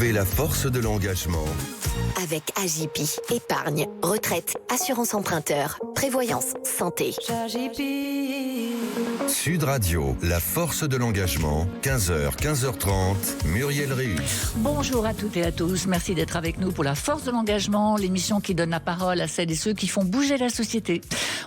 Retrouvez la force de l'engagement. Avec Agipi, épargne, retraite, assurance emprunteur, prévoyance, santé. Sud Radio, la force de l'engagement, 15h, 15h30, Muriel Réus. Bonjour à toutes et à tous, merci d'être avec nous pour la force de l'engagement, l'émission qui donne la parole à celles et ceux qui font bouger la société.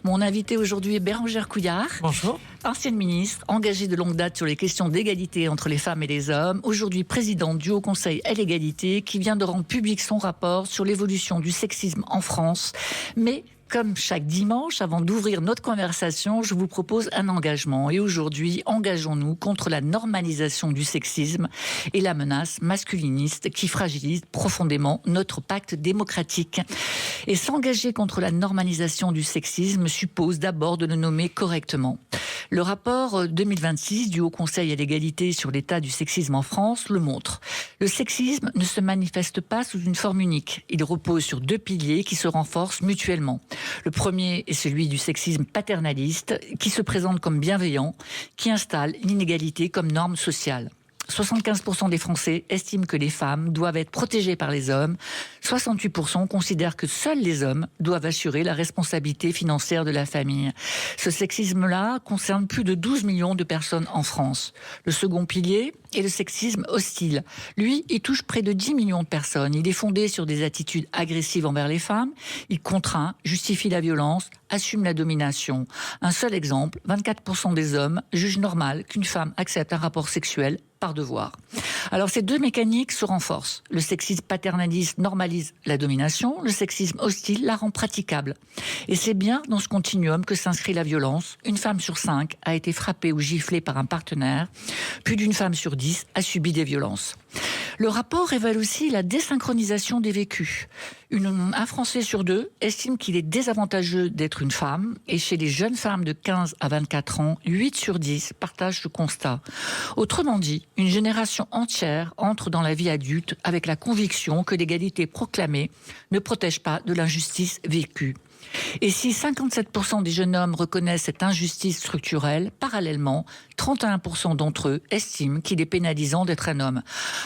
Mon invité aujourd'hui est Bérengère Couillard. Bonjour. Ancienne ministre, engagée de longue date sur les questions d'égalité entre les femmes et les hommes, aujourd'hui présidente du Haut Conseil à l'égalité, qui vient de rendre public son rapport sur l'évolution du sexisme en France. Mais comme chaque dimanche, avant d'ouvrir notre conversation, je vous propose un engagement. Et aujourd'hui, engageons-nous contre la normalisation du sexisme et la menace masculiniste qui fragilise profondément notre pacte démocratique. Et s'engager contre la normalisation du sexisme suppose d'abord de le nommer correctement. Le rapport 2026 du Haut Conseil à l'égalité sur l'état du sexisme en France le montre. Le sexisme ne se manifeste pas sous une forme unique. Il repose sur deux piliers qui se renforcent mutuellement. Le premier est celui du sexisme paternaliste, qui se présente comme bienveillant, qui installe l'inégalité comme norme sociale. 75% des Français estiment que les femmes doivent être protégées par les hommes. 68% considèrent que seuls les hommes doivent assurer la responsabilité financière de la famille. Ce sexisme-là concerne plus de 12 millions de personnes en France. Le second pilier est le sexisme hostile. Lui, il touche près de 10 millions de personnes. Il est fondé sur des attitudes agressives envers les femmes. Il contraint, justifie la violence, assume la domination. Un seul exemple, 24% des hommes jugent normal qu'une femme accepte un rapport sexuel par devoir. Alors ces deux mécaniques se renforcent. Le sexisme paternaliste normalise la domination, le sexisme hostile la rend praticable. Et c'est bien dans ce continuum que s'inscrit la violence. Une femme sur 5 a été frappée ou giflée par un partenaire. Plus d'une femme sur 10 a subi des violences. Le rapport révèle aussi la désynchronisation des vécus. Un Français sur deux estime qu'il est désavantageux d'être une femme, et chez les jeunes femmes de 15 à 24 ans, 8 sur 10 partagent ce constat. Autrement dit, une génération entière entre dans la vie adulte avec la conviction que l'égalité proclamée ne protège pas de l'injustice vécue. Et si 57% des jeunes hommes reconnaissent cette injustice structurelle, parallèlement, 31% d'entre eux estiment qu'il est pénalisant d'être un homme.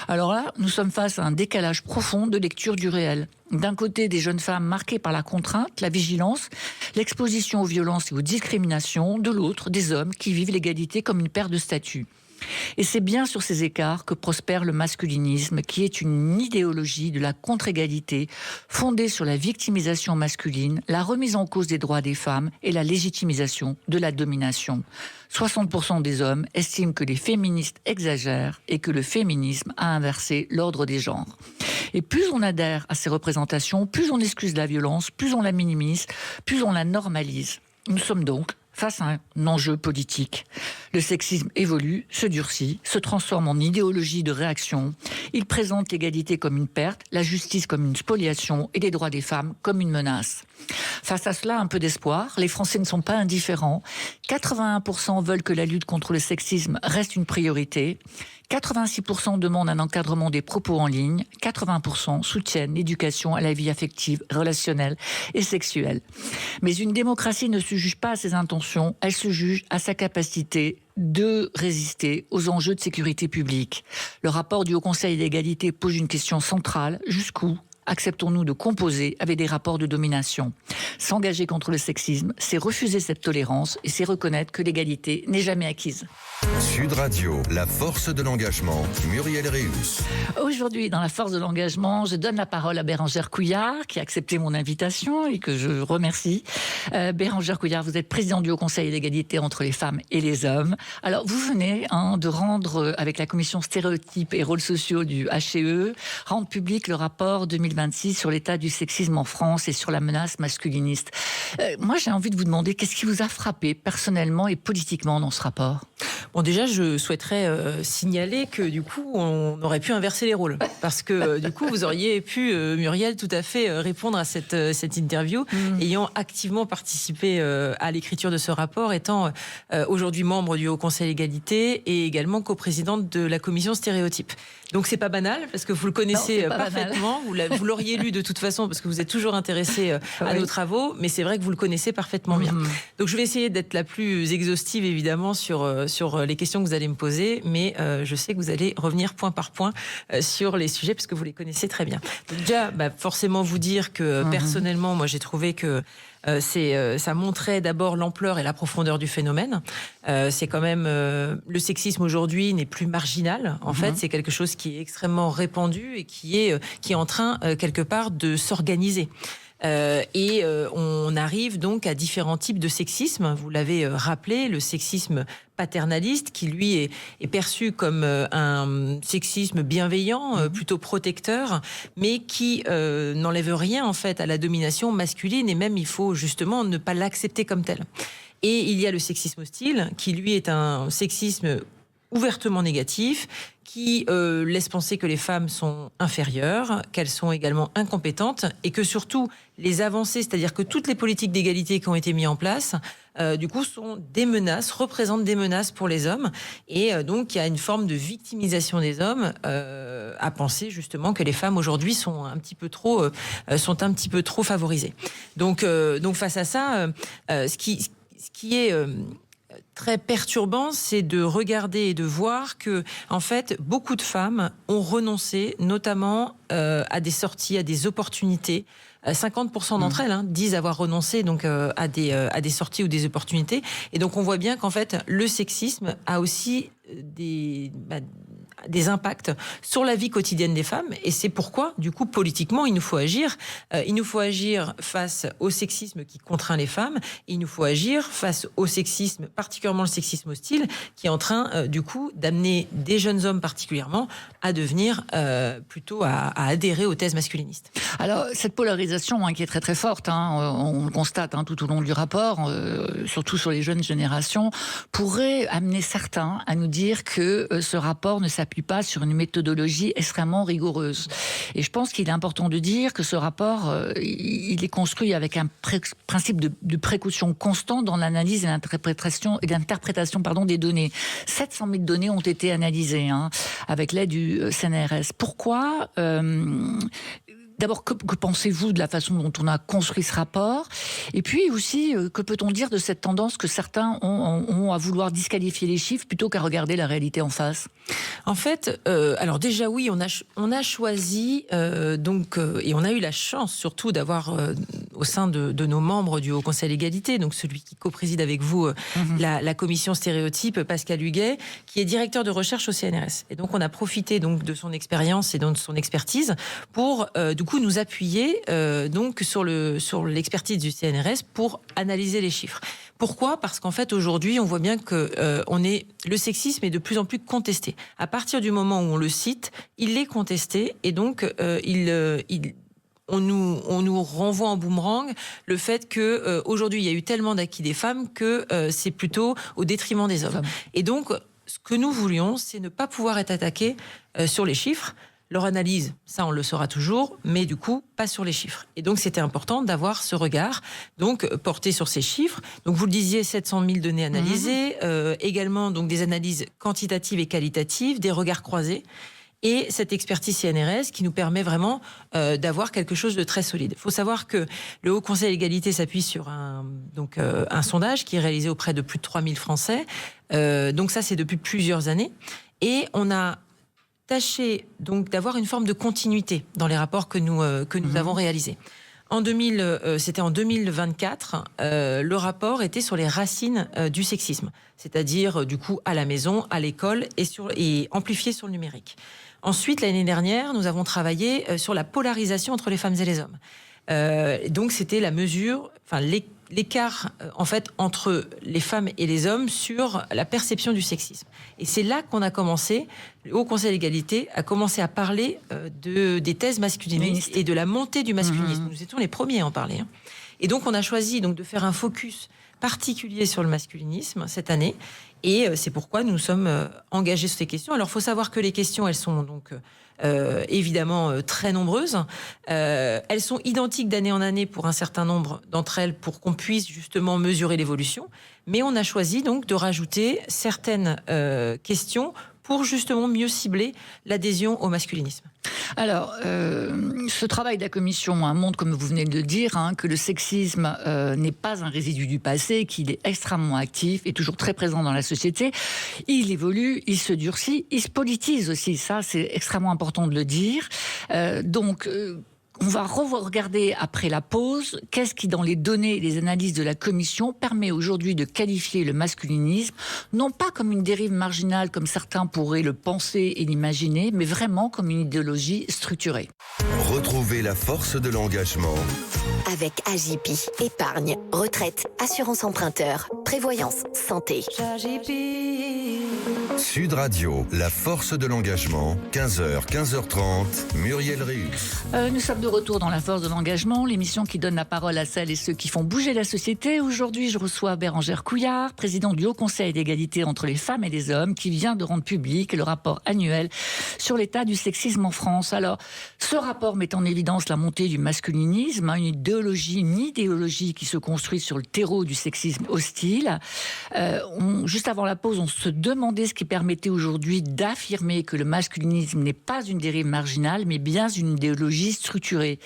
Alors là, nous sommes face à un décalage profond de lecture du réel. D'un côté, des jeunes femmes marquées par la contrainte, la vigilance, l'exposition aux violences et aux discriminations. De l'autre, des hommes qui vivent l'égalité comme une paire de statuts. Et c'est bien sur ces écarts que prospère le masculinisme, qui est une idéologie de la contre-égalité fondée sur la victimisation masculine, la remise en cause des droits des femmes et la légitimisation de la domination. 60% des hommes estiment que les féministes exagèrent et que le féminisme a inversé l'ordre des genres. Et plus on adhère à ces représentations, plus on excuse la violence, plus on la minimise, plus on la normalise. Nous sommes donc face à un enjeu politique. Le sexisme évolue, se durcit, se transforme en idéologie de réaction. Il présente l'égalité comme une perte, la justice comme une spoliation et les droits des femmes comme une menace. Face à cela, un peu d'espoir. Les Français ne sont pas indifférents. 81% veulent que la lutte contre le sexisme reste une priorité. 86% demandent un encadrement des propos en ligne. 80% soutiennent l'éducation à la vie affective, relationnelle et sexuelle. Mais une démocratie ne se juge pas à ses intentions, elle se juge à sa capacité de résister aux enjeux de sécurité publique. Le rapport du Haut Conseil de l'égalité pose une question centrale. Jusqu'où acceptons-nous de composer avec des rapports de domination? S'engager contre le sexisme, c'est refuser cette tolérance et c'est reconnaître que l'égalité n'est jamais acquise. Sud Radio, la force de l'engagement, Muriel Réus. Aujourd'hui, dans la force de l'engagement, je donne la parole à Bérengère Couillard, qui a accepté mon invitation et que je remercie. Bérengère Couillard, vous êtes présidente du Haut Conseil à l'égalité entre les femmes et les hommes. Alors, vous venez de rendre, avec la commission stéréotypes et rôles sociaux du HCE, rendre public le rapport 2026 sur l'état du sexisme en France et sur la menace masculiniste. Moi, j'ai envie de vous demander, qu'est-ce qui vous a frappé personnellement et politiquement dans ce rapport ? Bon, déjà, je souhaiterais signaler que du coup, on aurait pu inverser les rôles. Parce que du coup, vous auriez pu, Muriel, tout à fait répondre à cette interview, ayant activement participé à l'écriture de ce rapport, étant aujourd'hui membre du Haut Conseil l'égalité et également coprésidente de la commission stéréotypes. Donc c'est pas banal, parce que vous le connaissez parfaitement, vous vous l'auriez lu de toute façon, parce que vous êtes toujours intéressé à nos travaux, mais c'est vrai que vous le connaissez parfaitement bien. Donc je vais essayer d'être la plus exhaustive, évidemment, sur les questions que vous allez me poser, mais je sais que vous allez revenir point par point sur les sujets, parce que vous les connaissez très bien. Donc déjà, forcément vous dire que personnellement, moi j'ai trouvé que ça montrait d'abord l'ampleur et la profondeur du phénomène. C'est quand même le sexisme aujourd'hui n'est plus marginal. En fait, c'est quelque chose qui est extrêmement répandu et qui est en train quelque part de s'organiser. On arrive donc à différents types de sexisme. Vous l'avez rappelé, le sexisme paternaliste, qui lui est perçu comme un sexisme bienveillant, plutôt protecteur, mais qui n'enlève rien en fait à la domination masculine, et même il faut justement ne pas l'accepter comme tel. Et il y a le sexisme hostile, qui lui est un sexisme ouvertement négatif, qui laisse penser que les femmes sont inférieures, qu'elles sont également incompétentes, et que surtout les avancées, c'est-à-dire que toutes les politiques d'égalité qui ont été mises en place, du coup, sont des menaces, représentent des menaces pour les hommes, et donc il y a une forme de victimisation des hommes, à penser justement que les femmes aujourd'hui sont un petit peu trop favorisées. Donc face à ça, ce qui est très perturbant, c'est de regarder et de voir que, en fait, beaucoup de femmes ont renoncé, notamment à des sorties, à des opportunités. 50% d'entre elles disent avoir renoncé donc à des sorties ou des opportunités. Et donc on voit bien qu'en fait le sexisme a aussi des impacts sur la vie quotidienne des femmes, et c'est pourquoi, du coup, politiquement, il nous faut agir. Il nous faut agir face au sexisme qui contraint les femmes, et il nous faut agir face au sexisme, particulièrement le sexisme hostile, qui est en train, du coup, d'amener des jeunes hommes particulièrement à devenir plutôt à adhérer aux thèses masculinistes. Alors, cette polarisation qui est très très forte, on le constate tout au long du rapport, surtout sur les jeunes générations, pourrait amener certains à nous dire que ce rapport ne s'appuie pas sur une méthodologie extrêmement rigoureuse. Et je pense qu'il est important de dire que ce rapport, il est construit avec un principe de précaution constant dans l'analyse et l'interprétation des données. 700 000 données ont été analysées avec l'aide du CNRS. Pourquoi D'abord, que pensez-vous de la façon dont on a construit ce rapport? Et puis aussi, que peut-on dire de cette tendance que certains ont à vouloir disqualifier les chiffres plutôt qu'à regarder la réalité en face? En fait, alors déjà oui, on a choisi et on a eu la chance surtout d'avoir au sein de nos membres du Haut Conseil à l'égalité, donc celui qui co-préside avec vous la commission stéréotype, Pascal Huguet, qui est directeur de recherche au CNRS. Et donc on a profité donc de son expérience et de son expertise pour du coup nous appuyer donc sur l'expertise du CNRS pour analyser les chiffres. Pourquoi ? Parce qu'en fait aujourd'hui on voit bien que le sexisme est de plus en plus contesté. À partir du moment où on le cite, il est contesté, et donc on nous renvoie en boomerang le fait que aujourd'hui il y a eu tellement d'acquis des femmes que c'est plutôt au détriment des hommes. Et donc ce que nous voulions, c'est ne pas pouvoir être attaqués sur les chiffres. Leur analyse, ça on le saura toujours, mais du coup pas sur les chiffres. Et donc c'était important d'avoir ce regard donc porté sur ces chiffres. Donc vous le disiez, 700 000 données analysées, également donc des analyses quantitatives et qualitatives, des regards croisés, et cette expertise CNRS qui nous permet vraiment d'avoir quelque chose de très solide. Il faut savoir que le Haut Conseil à l'égalité s'appuie sur un sondage qui est réalisé auprès de plus de 3000 Français. Donc ça c'est depuis plusieurs années, et on a tâcher donc d'avoir une forme de continuité dans les rapports que nous avons réalisés. C'était en 2024, le rapport était sur les racines du sexisme, c'est-à-dire du coup à la maison, à l'école et amplifié sur le numérique. Ensuite, l'année dernière, nous avons travaillé sur la polarisation entre les femmes et les hommes. Donc c'était la mesure, l'écart en fait entre les femmes et les hommes sur la perception du sexisme. Et c'est là qu'on a commencé, le Haut Conseil à l'égalité a commencé à parler des thèses masculinistes et de la montée du masculinisme. Nous étions les premiers à en parler. Et donc on a choisi donc de faire un focus particulier sur le masculinisme cette année. Et c'est pourquoi nous sommes engagés sur ces questions. Alors il faut savoir que les questions, elles sont donc évidemment très nombreuses. Elles sont identiques d'année en année pour un certain nombre d'entre elles pour qu'on puisse justement mesurer l'évolution. Mais on a choisi donc de rajouter certaines questions pour justement mieux cibler l'adhésion au masculinisme. Alors, ce travail de la Commission montre, comme vous venez de le dire, que le sexisme n'est pas un résidu du passé, qu'il est extrêmement actif et toujours très présent dans la société. Il évolue, il se durcit, il se politise aussi. Ça, c'est extrêmement important de le dire. On va regarder après la pause qu'est-ce qui, dans les données et les analyses de la Commission, permet aujourd'hui de qualifier le masculinisme, non pas comme une dérive marginale comme certains pourraient le penser et l'imaginer, mais vraiment comme une idéologie structurée. Retrouvez la force de l'engagement. Avec Agipi, épargne, retraite, assurance emprunteur, prévoyance, santé. Sud Radio, la force de l'engagement, 15h, 15h30, Muriel Réus. Nous sommes de retour dans la force de l'engagement, l'émission qui donne la parole à celles et ceux qui font bouger la société. Aujourd'hui, je reçois Bérengère Couillard, présidente du Haut Conseil d'égalité entre les femmes et les hommes, qui vient de rendre public le rapport annuel sur l'état du sexisme en France. Alors, ce rapport met en évidence la montée du masculinisme, une idéologie qui se construit sur le terreau du sexisme hostile. Juste avant la pause, on se demandait ce qui permettait aujourd'hui d'affirmer que le masculinisme n'est pas une dérive marginale, mais bien une idéologie structurée.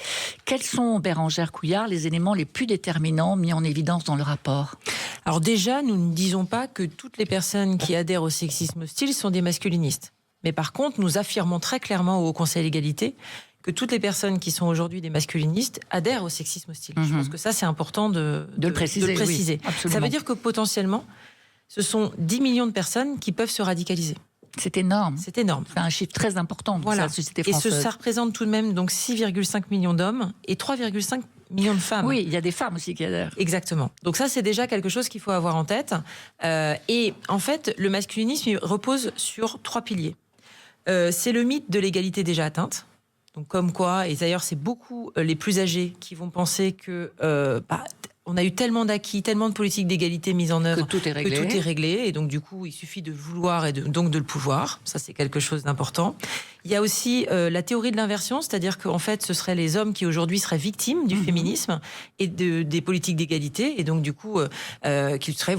Quels sont, Bérengère Couillard, les éléments les plus déterminants mis en évidence dans le rapport ? Alors déjà, nous ne disons pas que toutes les personnes qui adhèrent au sexisme hostile sont des masculinistes. Mais par contre, nous affirmons très clairement au Haut Conseil de l'égalité que toutes les personnes qui sont aujourd'hui des masculinistes adhèrent au sexisme hostile. Je pense que ça, c'est important de le préciser. Oui, ça veut dire que potentiellement, ce sont 10 millions de personnes qui peuvent se radicaliser. C'est énorme. C'est énorme. C'est un chiffre très important pour la société française. Et ça représente tout de même donc 6,5 millions d'hommes et 3,5 millions de femmes. Oui, il y a des femmes aussi qui adhèrent. Exactement. Donc ça, c'est déjà quelque chose qu'il faut avoir en tête. Et en fait, le masculinisme il repose sur 3 piliers. C'est le mythe de l'égalité déjà atteinte. Donc comme quoi, et d'ailleurs c'est beaucoup les plus âgés qui vont penser que on a eu tellement d'acquis, tellement de politiques d'égalité mises en œuvre que tout est réglé. Et donc du coup, il suffit de vouloir et donc de le pouvoir. Ça, c'est quelque chose d'important. Il y a aussi la théorie de l'inversion, c'est-à-dire qu'en fait, ce seraient les hommes qui aujourd'hui seraient victimes du féminisme et des politiques d'égalité, et donc du coup, qu'ils seraient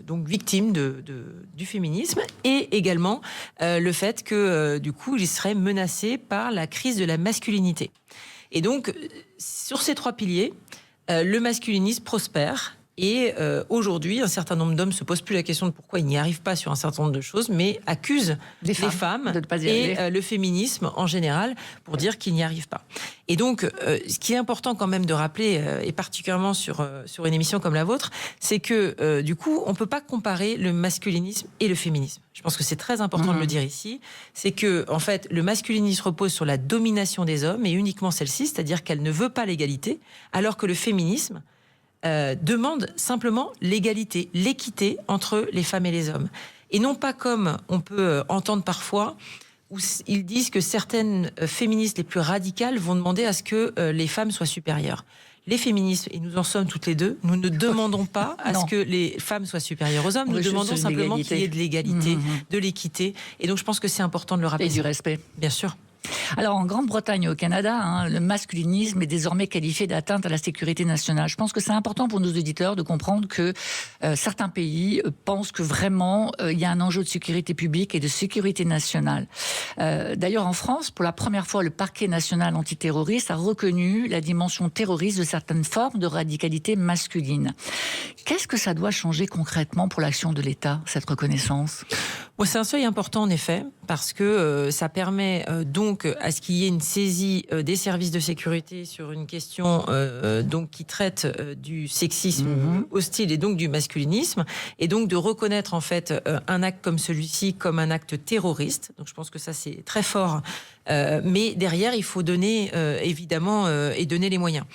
donc victimes du féminisme, et également le fait que du coup, ils seraient menacés par la crise de la masculinité. Et donc, sur ces 3 piliers, le masculinisme prospère. Et aujourd'hui, un certain nombre d'hommes se posent plus la question de pourquoi ils n'y arrivent pas sur un certain nombre de choses, mais accusent les femmes de ne pas y arriver. Et le féminisme en général pour dire qu'ils n'y arrivent pas. Et donc, ce qui est important quand même de rappeler, et particulièrement sur une émission comme la vôtre, c'est que du coup, on peut pas comparer le masculinisme et le féminisme. Je pense que c'est très important de le dire ici. C'est que, en fait, le masculinisme repose sur la domination des hommes et uniquement celle-ci, c'est-à-dire qu'elle ne veut pas l'égalité, alors que le féminisme demande simplement l'égalité, l'équité entre les femmes et les hommes. Et non pas comme on peut entendre parfois, où ils disent que certaines féministes les plus radicales vont demander à ce que les femmes soient supérieures. Les féministes, et nous en sommes toutes les deux, nous ne demandons pas à ce que les femmes soient supérieures aux hommes, nous demandons simplement qu'il y ait de l'égalité, de l'équité. Et donc je pense que c'est important de le rappeler. Et du respect. Bien sûr. Alors, en Grande-Bretagne et au Canada, le masculinisme est désormais qualifié d'atteinte à la sécurité nationale. Je pense que c'est important pour nos auditeurs de comprendre que certains pays pensent que vraiment il y a un enjeu de sécurité publique et de sécurité nationale. D'ailleurs, en France, pour la première fois, le parquet national antiterroriste a reconnu la dimension terroriste de certaines formes de radicalité masculine. Qu'est-ce que ça doit changer concrètement pour l'action de l'État, cette reconnaissance ? C'est un seuil important en effet, parce que ça permet donc à ce qu'il y ait une saisie des services de sécurité sur une question donc qui traite du sexisme hostile et donc du masculinisme, et donc de reconnaître en fait un acte comme celui-ci comme un acte terroriste. Donc je pense que ça c'est très fort, mais derrière il faut donner évidemment et donner les moyens.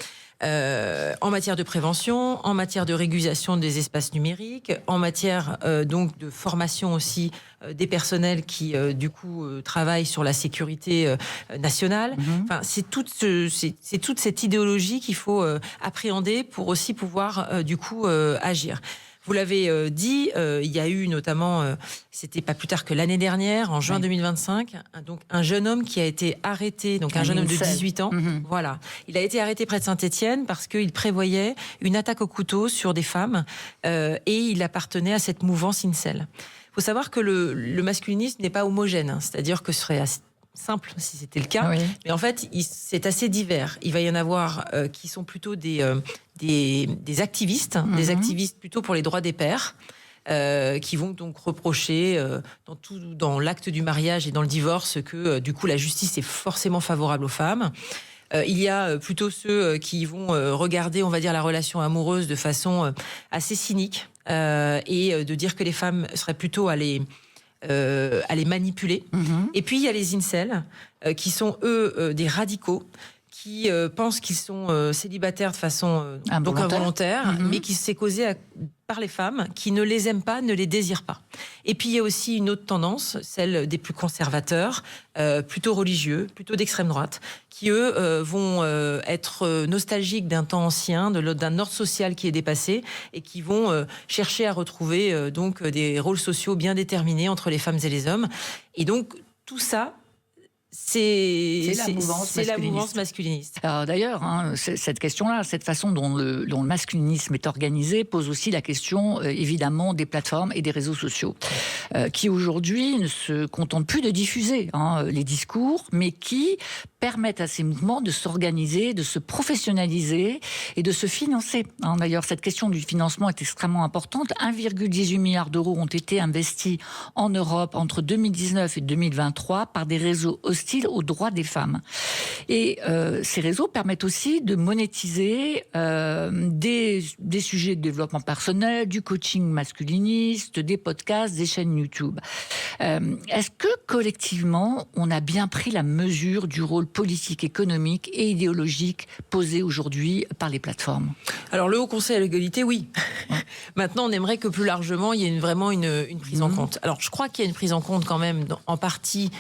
En matière de prévention, en matière de régulation des espaces numériques, en matière donc de formation aussi des personnels qui du coup travaillent sur la sécurité nationale. Enfin, c'est toute cette idéologie qu'il faut appréhender pour aussi pouvoir du coup agir. Vous l'avez dit, il y a eu notamment, c'était pas plus tard que l'année dernière, en juin 2025, donc un jeune homme qui a été arrêté, donc un jeune homme de 18 ans. Voilà, il a été arrêté près de Saint-Étienne parce qu'il prévoyait une attaque au couteau sur des femmes et il appartenait à cette mouvance incel. faut savoir que le masculinisme n'est pas homogène, hein. C'est-à-dire que ce serait assez simple si c'était le cas, mais en fait c'est assez divers. Il va y en avoir qui sont plutôt des activistes, des activistes plutôt pour les droits des pères, qui vont donc reprocher dans l'acte du mariage et dans le divorce que du coup la justice est forcément favorable aux femmes. Il y a plutôt ceux qui vont regarder, on va dire, la relation amoureuse de façon assez cynique et de dire que les femmes seraient plutôt à les manipuler. Et puis il y a les incels qui sont eux des radicaux qui pensent qu'ils sont célibataires de façon donc involontaire, mais qui s'est causé par les femmes qui ne les aiment pas, ne les désirent pas. Et puis il y a aussi une autre tendance, celle des plus conservateurs, plutôt religieux, plutôt d'extrême droite, qui eux vont être nostalgiques d'un temps ancien, d'un ordre social qui est dépassé, et qui vont chercher à retrouver donc des rôles sociaux bien déterminés entre les femmes et les hommes. Et donc tout ça, c'est la mouvance masculiniste. Alors d'ailleurs, cette question-là, cette façon dont le masculinisme est organisé pose aussi la question, évidemment, des plateformes et des réseaux sociaux, qui aujourd'hui ne se contentent plus de diffuser les discours, mais qui permettent à ces mouvements de s'organiser, de se professionnaliser et de se financer. D'ailleurs, cette question du financement est extrêmement importante. 1,18 milliard d'euros ont été investis en Europe entre 2019 et 2023 par des réseaux hostiles aux droits des femmes. Et ces réseaux permettent aussi de monétiser des sujets de développement personnel, du coaching masculiniste, des podcasts, des chaînes YouTube. Est-ce que collectivement, on a bien pris la mesure du rôle politique, économique et idéologique posé aujourd'hui par les plateformes? Alors le Haut Conseil à l'égalité, oui. Maintenant, on aimerait que plus largement, il y ait vraiment une prise en compte. Alors je crois qu'il y a une prise en compte quand même, en partie,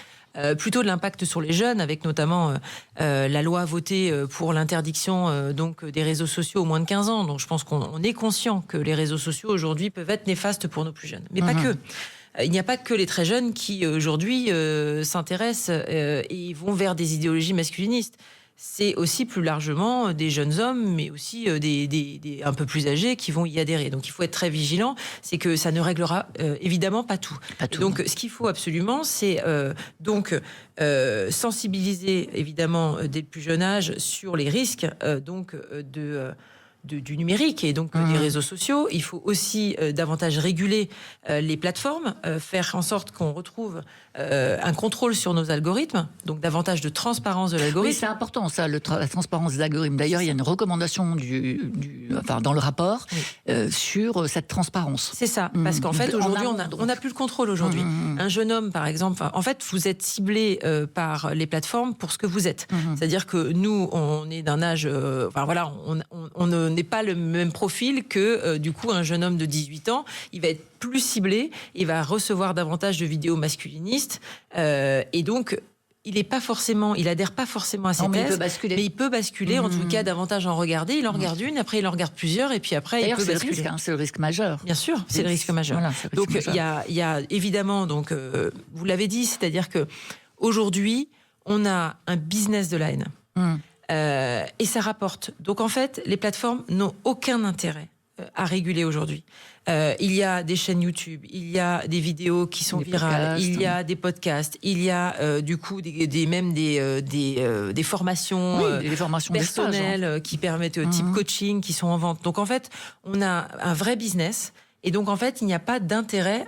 plutôt de l'impact sur les jeunes, avec notamment la loi votée pour l'interdiction donc des réseaux sociaux aux moins de 15 ans. Donc je pense qu'on est conscient que les réseaux sociaux aujourd'hui peuvent être néfastes pour nos plus jeunes. Mais pas que. Il n'y a pas que les très jeunes qui aujourd'hui s'intéressent et vont vers des idéologies masculinistes. C'est aussi plus largement des jeunes hommes, mais aussi des un peu plus âgés qui vont y adhérer. Donc il faut être très vigilant, c'est que ça ne réglera évidemment pas tout. Donc ce qu'il faut absolument, c'est sensibiliser évidemment dès le plus jeune âge sur les risques du numérique et donc des réseaux sociaux. Il faut aussi davantage réguler les plateformes, faire en sorte qu'on retrouve un contrôle sur nos algorithmes, donc davantage de transparence de l'algorithme. Oui, c'est important ça, la transparence des algorithmes. D'ailleurs, il y a une recommandation dans le rapport sur cette transparence. C'est ça, parce qu'en fait, aujourd'hui, on n'a plus le contrôle aujourd'hui. Un jeune homme, par exemple, en fait, vous êtes ciblé par les plateformes pour ce que vous êtes. C'est-à-dire que nous, on est d'un âge... on n'est pas le même profil que, du coup, un jeune homme de 18 ans. Il va être plus ciblé, il va recevoir davantage de vidéos masculinistes, et donc... il adhère pas forcément à ces thèses, mais il peut basculer, en tout cas davantage en regarder. Il en regarde une, après il en regarde plusieurs, et puis après il peut basculer. C'est le risque majeur. Bien sûr, c'est le risque majeur. Voilà, donc il y a évidemment, donc vous l'avez dit, c'est-à-dire que aujourd'hui on a un business de la haine et ça rapporte. Donc en fait, les plateformes n'ont aucun intérêt à réguler aujourd'hui. Il y a des chaînes YouTube, il y a des vidéos qui sont virales, il y a des podcasts, il y a du coup des formations, des formations personnelles qui permettent type coaching, qui sont en vente. Donc en fait, on a un vrai business, et donc en fait, il n'y a pas d'intérêt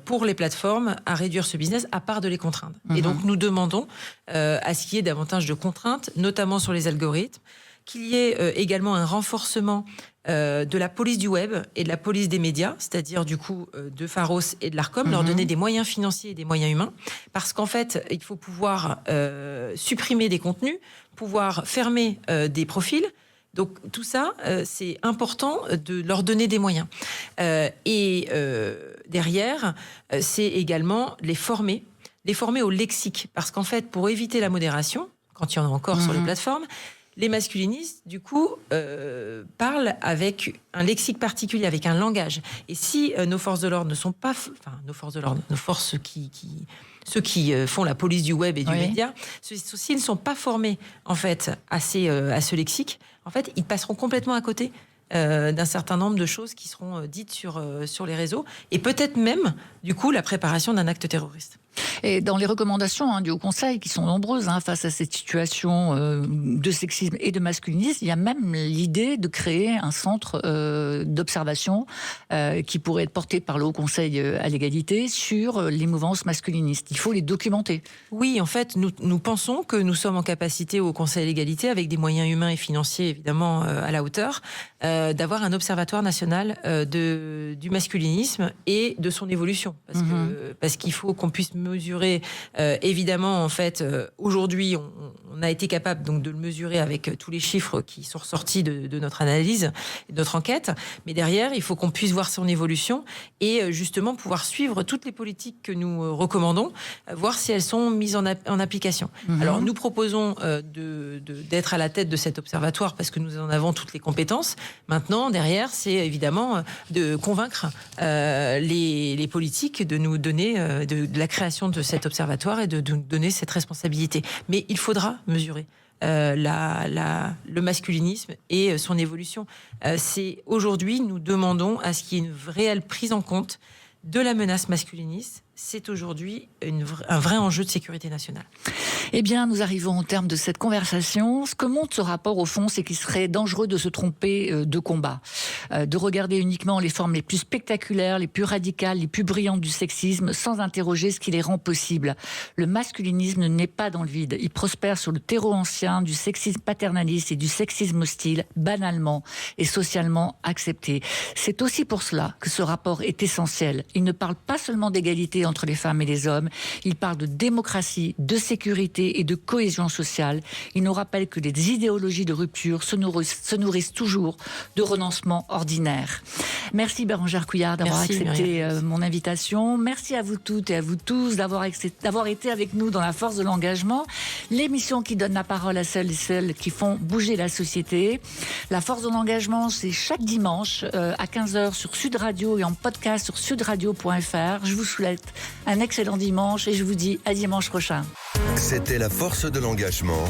pour les plateformes à réduire ce business, à part de les contraindre. Et donc nous demandons à ce qu'il y ait davantage de contraintes, notamment sur les algorithmes, qu'il y ait également un renforcement de la police du web et de la police des médias, c'est-à-dire du coup de Pharos et de l'Arcom, leur donner des moyens financiers et des moyens humains, parce qu'en fait, il faut pouvoir supprimer des contenus, pouvoir fermer des profils. Donc tout ça, c'est important de leur donner des moyens. Et derrière, c'est également les former au lexique, parce qu'en fait, pour éviter la modération, quand il y en a encore sur les plateformes, les masculinistes, du coup, parlent avec un lexique particulier, avec un langage. Et si nos forces de l'ordre ne sont pas... ceux qui font la police du web et du média, s'ils ne sont pas formés, en fait, à ce lexique, en fait, ils passeront complètement à côté d'un certain nombre de choses qui seront dites sur les réseaux, et peut-être même, du coup, la préparation d'un acte terroriste. Et dans les recommandations du Haut Conseil, qui sont nombreuses face à cette situation de sexisme et de masculinisme, il y a même l'idée de créer un centre d'observation qui pourrait être porté par le Haut Conseil à l'égalité sur les mouvances masculinistes. Il faut les documenter. Oui, en fait, nous pensons que nous sommes en capacité au Conseil à l'égalité, avec des moyens humains et financiers évidemment à la hauteur, d'avoir un observatoire national du masculinisme et de son évolution. Parce qu'il faut qu'on puisse mesurer, évidemment, en fait, aujourd'hui, on a été capable donc de le mesurer avec tous les chiffres qui sont ressortis de notre analyse, de notre enquête. Mais derrière, il faut qu'on puisse voir son évolution et justement pouvoir suivre toutes les politiques que nous recommandons, voir si elles sont mises en application. Alors, nous proposons d'être à la tête de cet observatoire parce que nous en avons toutes les compétences. Maintenant, derrière, c'est évidemment de convaincre les politiques de nous donner de la création de cet observatoire et de nous donner cette responsabilité. Mais il faudra mesurer le masculinisme et son évolution. C'est aujourd'hui, nous demandons à ce qu'il y ait une réelle prise en compte de la menace masculiniste. C'est aujourd'hui un vrai enjeu de sécurité nationale. Eh bien, nous arrivons au terme de cette conversation. Ce que montre ce rapport, au fond, c'est qu'il serait dangereux de se tromper de combat, de regarder uniquement les formes les plus spectaculaires, les plus radicales, les plus brillantes du sexisme, sans interroger ce qui les rend possibles. Le masculinisme n'est pas dans le vide. Il prospère sur le terreau ancien du sexisme paternaliste et du sexisme hostile, banalement et socialement accepté. C'est aussi pour cela que ce rapport est essentiel. Il ne parle pas seulement d'égalité entre les femmes et les hommes, il parle de démocratie, de sécurité et de cohésion sociale. Il nous rappelle que les idéologies de rupture se nourrissent toujours de renoncements ordinaires. Merci Bérengère Couillard d'avoir accepté mon invitation. Merci à vous toutes et à vous tous d'avoir été avec nous dans La Force de l'Engagement, l'émission qui donne la parole à celles et celles qui font bouger la société. La Force de l'Engagement, c'est chaque dimanche à 15h sur Sud Radio et en podcast sur sudradio.fr. Je vous souhaite un excellent dimanche et je vous dis à dimanche prochain. C'était La Force de l'Engagement.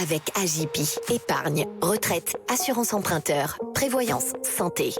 Avec Agipi, épargne, retraite, assurance emprunteur, prévoyance, santé.